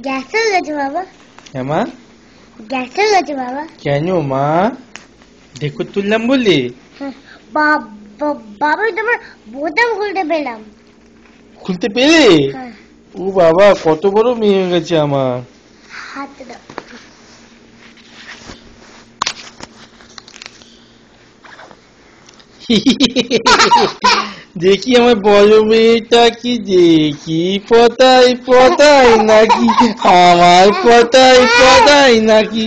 Gas হয়ে গেছে বাবা। হ্যাঁ মা, গ্যাস হয়ে গেছে বাবা। কেন মা? ঢেকুর তুললাম বললি? বাবা তোমার বোতাম খুলতে পেলাম। খুলতে পেরে? হ্যাঁ। ও বাবা, কত বড় মেয়ে হয়ে গেছে আমার। হাতে দাও। দেখি আমার বড় মেয়েটা কি দেখি পতাই পতাই নাকি, আমার পতাই পতাই নাকি।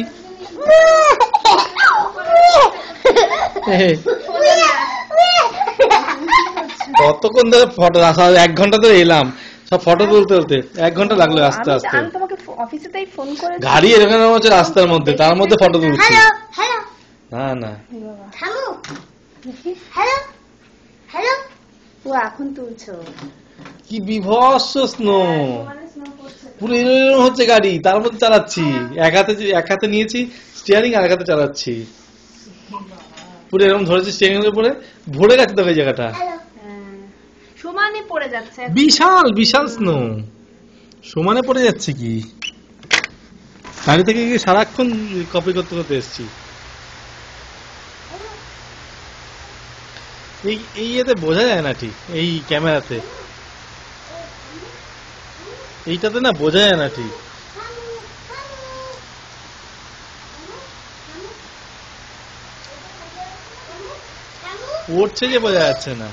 কতক্ষণ ধরে ফটো, 1 ঘন্টা ধরে এলাম সব ফটো তুলতে তুলতে, 1 ঘন্টা লাগলো আস্তে আস্তে। আমি তোমাকে অফিসেতেই ফোন করে গাড়ি এখানে হচ্ছে রাস্তার মধ্যে, তার মধ্যে ফটো তুলছি। হ্যালো হ্যালো না না, থামো। Hello hello. ও এখন তুলছো? কি বিভৎস স্নো, পুরো এরকম হচ্ছে গাড়ি, তার মধ্যে চালাচ্ছি। এক হাতে নিয়েছি স্টিয়ারিং, আর এক হাতে চালাচ্ছি। পুরো এরকম ধরেছি স্টিয়ারিং এর উপরে, ভরে গেছে তো এই জায়গাটা। সমানে পড়ে যাচ্ছে। বিশাল বিশাল স্নো, সমানে পড়ে যাচ্ছে কি। গাড়ি থেকে গিয়ে সারাক্ষণ কপি করতে করতে এসছি। এই এতে বোঝা যায় না ঠিক, এই ক্যামেরাতে এইটাতে না বোঝা যায় না ঠিক। পড়ছে যে বোঝা যাচ্ছে না।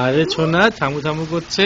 আরে ছোনা থামু থামু করছে।